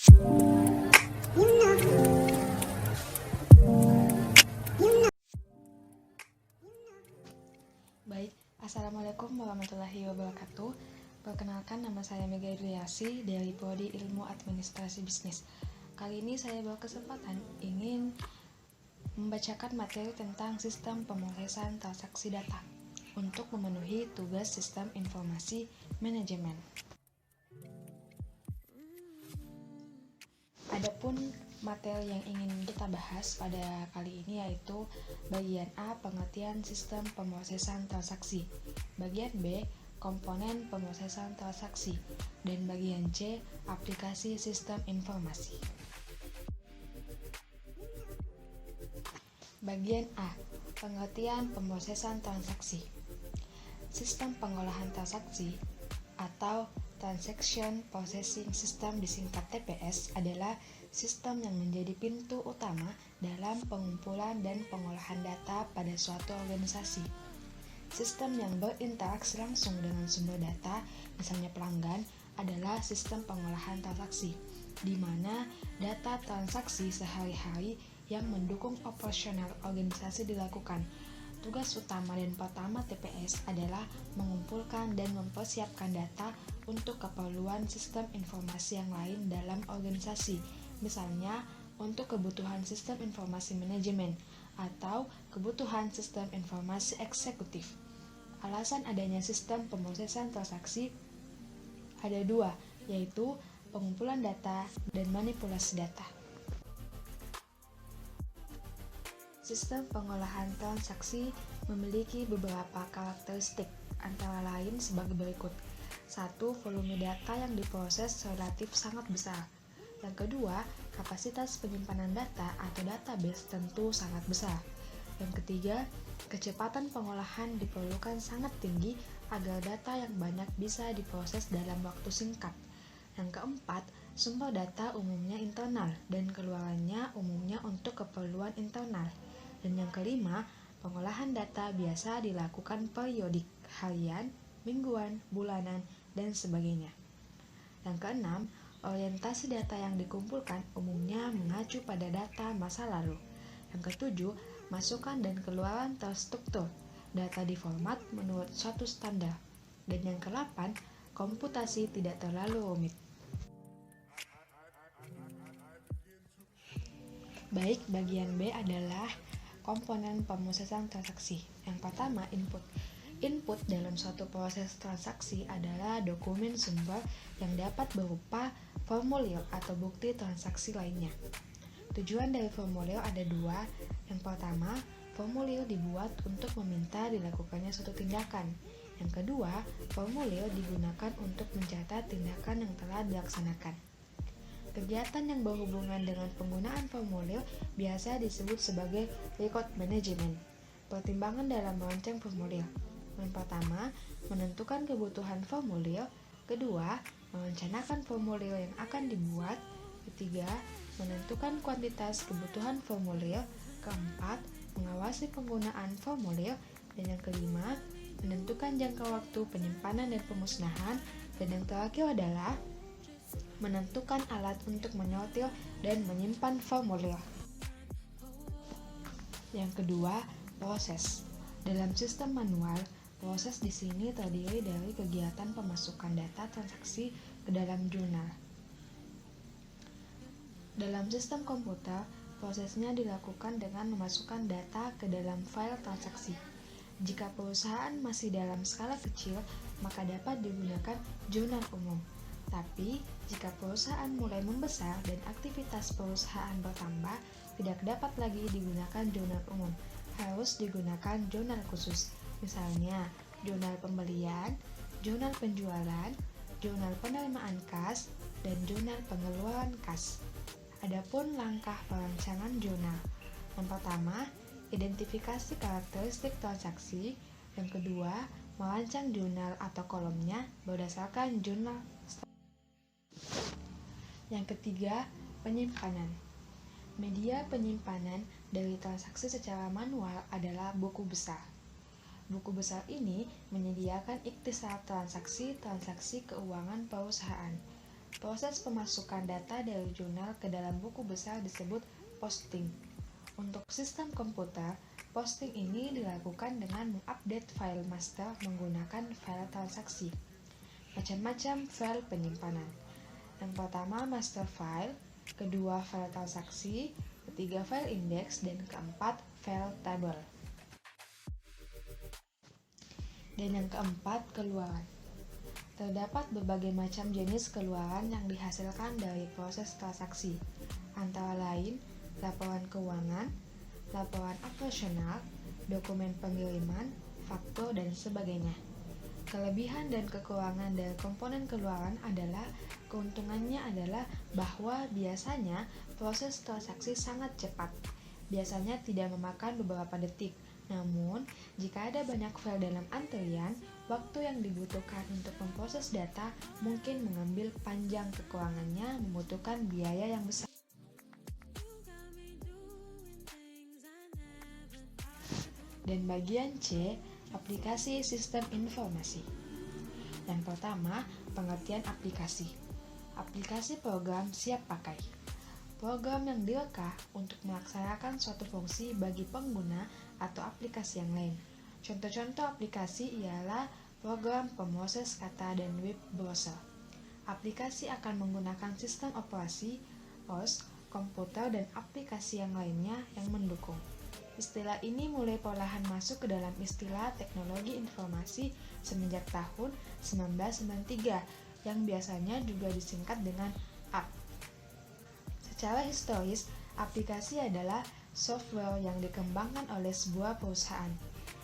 Baik, Assalamualaikum warahmatullahi wabarakatuh. Perkenalkan, nama saya Mega Idriasi dari Prodi Ilmu Administrasi Bisnis. Kali ini saya berkesempatan ingin membacakan materi tentang sistem pemrosesan transaksi data untuk memenuhi tugas sistem informasi manajemen. Adapun materi yang ingin kita bahas pada kali ini yaitu bagian A, pengertian sistem pemrosesan transaksi, bagian B, komponen pemrosesan transaksi, dan bagian C, aplikasi sistem informasi. Bagian A, pengertian pemrosesan transaksi. Sistem pengolahan transaksi atau Transaction Processing System disingkat TPS adalah sistem yang menjadi pintu utama dalam pengumpulan dan pengolahan data pada suatu organisasi. Sistem yang berinteraksi langsung dengan sumber data, misalnya pelanggan, adalah sistem pengolahan transaksi, di mana data transaksi sehari-hari yang mendukung operasional organisasi dilakukan. Tugas utama dan pertama TPS adalah mengumpulkan dan mempersiapkan data untuk keperluan sistem informasi yang lain dalam organisasi, misalnya untuk kebutuhan sistem informasi manajemen atau kebutuhan sistem informasi eksekutif. Alasan adanya sistem pemrosesan transaksi ada dua, yaitu pengumpulan data dan manipulasi data. Sistem pengolahan transaksi memiliki beberapa karakteristik, antara lain sebagai berikut. 1. Volume data yang diproses relatif sangat besar. Yang kedua, kapasitas penyimpanan data atau database tentu sangat besar. Yang ketiga, kecepatan pengolahan diperlukan sangat tinggi agar data yang banyak bisa diproses dalam waktu singkat. Yang keempat, sumber data umumnya internal dan keluarannya umumnya untuk keperluan internal. Dan yang kelima, pengolahan data biasa dilakukan periodik, harian, mingguan, bulanan, dan sebagainya. Yang keenam, orientasi data yang dikumpulkan umumnya mengacu pada data masa lalu. Yang ketujuh, masukan dan keluaran terstruktur, data diformat menurut suatu standar. Dan yang kedelapan, komputasi tidak terlalu rumit. Baik, bagian B adalah komponen pemrosesan transaksi. Yang pertama, input. Input dalam suatu proses transaksi adalah dokumen sumber yang dapat berupa formulir atau bukti transaksi lainnya. Tujuan dari formulir ada dua. Yang pertama, formulir dibuat untuk meminta dilakukannya suatu tindakan. Yang kedua, formulir digunakan untuk mencatat tindakan yang telah dilaksanakan. Kegiatan yang berhubungan dengan penggunaan formulir biasa disebut sebagai record management. Pertimbangan dalam merancang formulir. Yang pertama, menentukan kebutuhan formulir. Kedua, merencanakan formulir yang akan dibuat. Ketiga, menentukan kuantitas kebutuhan formulir. Keempat, mengawasi penggunaan formulir. Dan yang kelima, menentukan jangka waktu penyimpanan dan pemusnahan. Dan yang terakhir adalah menentukan alat untuk menyortir dan menyimpan formulir. Yang kedua, proses. Dalam sistem manual, proses di sini terdiri dari kegiatan pemasukan data transaksi ke dalam jurnal. Dalam sistem komputer, prosesnya dilakukan dengan memasukkan data ke dalam file transaksi. Jika perusahaan masih dalam skala kecil, maka dapat digunakan jurnal umum. Tapi, jika perusahaan mulai membesar dan aktivitas perusahaan bertambah, tidak dapat lagi digunakan jurnal umum. Harus digunakan jurnal khusus, misalnya jurnal pembelian, jurnal penjualan, jurnal penerimaan kas, dan jurnal pengeluaran kas. Adapun langkah perancangan jurnal. Yang pertama, identifikasi karakteristik transaksi. Yang kedua, merancang jurnal atau kolomnya berdasarkan jurnal. Yang ketiga, penyimpanan. Media penyimpanan dari transaksi secara manual adalah buku besar. Buku besar ini menyediakan ikhtisar transaksi-transaksi keuangan perusahaan. Proses pemasukan data dari jurnal ke dalam buku besar disebut posting. Untuk sistem komputer, posting ini dilakukan dengan mengupdate file master menggunakan file transaksi. Macam-macam file penyimpanan. Yang pertama master file, kedua file transaksi, ketiga file index, dan keempat file table. Dan yang keempat, keluaran. Terdapat berbagai macam jenis keluaran yang dihasilkan dari proses transaksi, antara lain laporan keuangan, laporan operasional, dokumen pengiriman, faktur, dan sebagainya. Kelebihan dan kekurangan dari komponen keluaran adalah keuntungannya adalah bahwa biasanya proses transaksi sangat cepat. Biasanya tidak memakan beberapa detik. Namun, jika ada banyak file dalam antrian, waktu yang dibutuhkan untuk memproses data mungkin mengambil panjang. Kekurangannya membutuhkan biaya yang besar. Dan bagian C, aplikasi sistem informasi. Yang pertama, pengertian aplikasi. Aplikasi program siap pakai. Program yang direka untuk melaksanakan suatu fungsi bagi pengguna atau aplikasi yang lain. Contoh-contoh aplikasi ialah program pemroses kata dan web browser. Aplikasi akan menggunakan sistem operasi, OS, komputer, dan aplikasi yang lainnya yang mendukung. Istilah ini mulai perlahan masuk ke dalam istilah teknologi informasi semenjak tahun 1993 yang biasanya juga disingkat dengan app. Secara historis, aplikasi adalah software yang dikembangkan oleh sebuah perusahaan.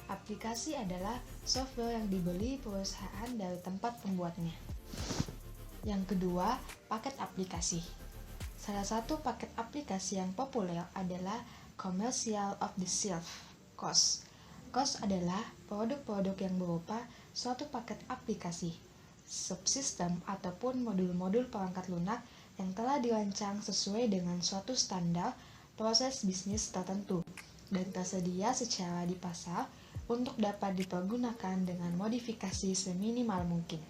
Aplikasi adalah software yang dibeli perusahaan dari tempat pembuatnya. Yang kedua, paket aplikasi. Salah satu paket aplikasi yang populer adalah Commercial off the Shelf, COS. COS adalah produk-produk yang berupa suatu paket aplikasi, subsistem ataupun modul-modul perangkat lunak yang telah dirancang sesuai dengan suatu standar proses bisnis tertentu dan tersedia secara di pasar untuk dapat dipergunakan dengan modifikasi seminimal mungkin.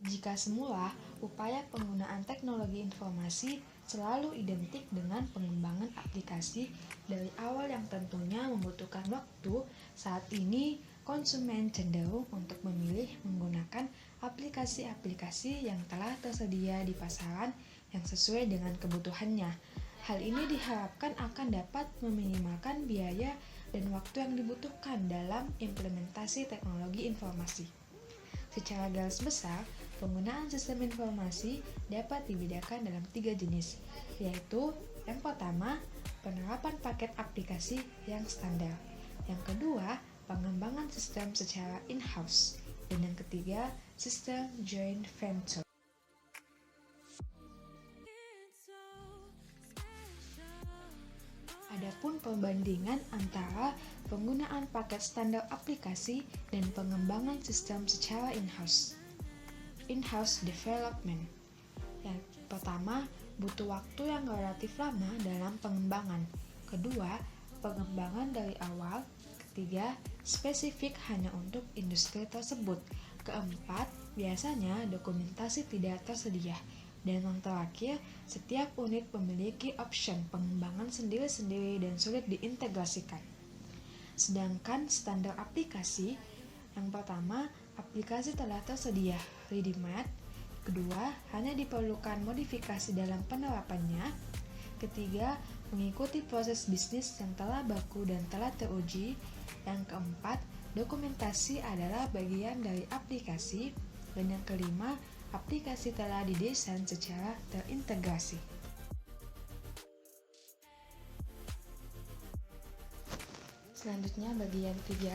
Jika semula upaya penggunaan teknologi informasi selalu identik dengan pengembangan aplikasi dari awal yang tentunya membutuhkan waktu, saat ini konsumen cenderung untuk memilih menggunakan aplikasi-aplikasi yang telah tersedia di pasaran yang sesuai dengan kebutuhannya. Hal ini diharapkan akan dapat meminimalkan biaya dan waktu yang dibutuhkan dalam implementasi teknologi informasi. Secara garis besar, penggunaan sistem informasi dapat dibedakan dalam 3 jenis, yaitu yang pertama, penerapan paket aplikasi yang standar. Yang kedua, pengembangan sistem secara in-house. Dan yang ketiga, sistem joint venture. Adapun perbandingan antara penggunaan paket standar aplikasi dan pengembangan sistem secara in-house. In-house development. Yang pertama, butuh waktu yang relatif lama dalam pengembangan. Kedua, pengembangan dari awal. Ketiga, spesifik hanya untuk industri tersebut. Keempat, biasanya dokumentasi tidak tersedia. Dan yang terakhir, setiap unit memiliki option pengembangan sendiri-sendiri dan sulit diintegrasikan. Sedangkan standar aplikasi, yang pertama, aplikasi telah tersedia, ready-made. Kedua, hanya diperlukan modifikasi dalam penerapannya. Ketiga, mengikuti proses bisnis yang telah baku dan telah teruji. Yang keempat, dokumentasi adalah bagian dari aplikasi. Dan yang kelima, aplikasi telah didesain secara terintegrasi. Selanjutnya bagian 3,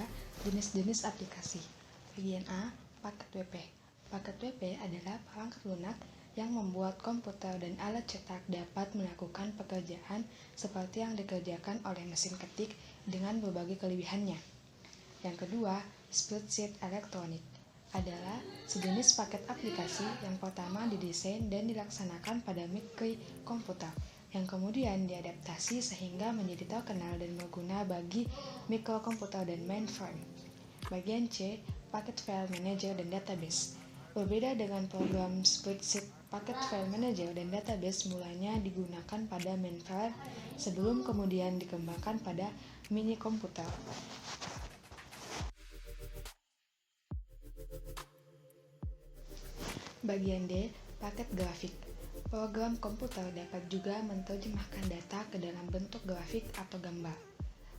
jenis-jenis aplikasi. Bagian A, paket WP. Paket WP adalah perangkat lunak yang membuat komputer dan alat cetak dapat melakukan pekerjaan seperti yang dikerjakan oleh mesin ketik dengan berbagai kelebihannya. Yang kedua, spreadsheet elektronik adalah sejenis paket aplikasi yang pertama didesain dan dilaksanakan pada mikrokomputer yang kemudian diadaptasi sehingga menjadi terkenal dan berguna bagi mikrokomputer dan mainframe. Bagian C, paket file manager dan database Berbeda dengan program spreadsheet, paket file manager dan database mulanya digunakan pada mainframe sebelum kemudian dikembangkan pada mini komputer. Bagian D, paket grafik. Program komputer dapat juga menerjemahkan data ke dalam bentuk grafik atau gambar.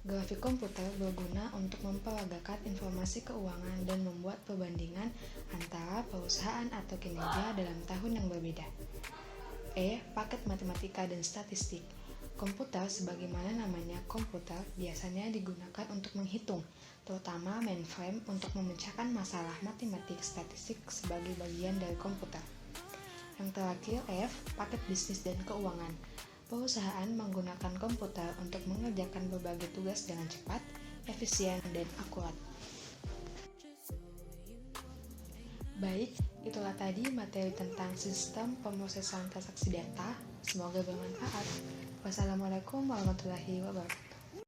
Grafik komputer berguna untuk memperagakan informasi keuangan dan membuat perbandingan antara perusahaan atau kinerja dalam tahun yang berbeda. E. Paket matematika dan statistik. Komputer sebagaimana namanya komputer biasanya digunakan untuk menghitung, terutama mainframe untuk memecahkan masalah matematik statistik sebagai bagian dari komputer. Yang terakhir F. Paket bisnis dan keuangan. Perusahaan menggunakan komputer untuk mengerjakan berbagai tugas dengan cepat, efisien, dan akurat. Baik, itulah tadi materi tentang sistem pemrosesan transaksi data. Semoga bermanfaat. Wassalamualaikum warahmatullahi wabarakatuh.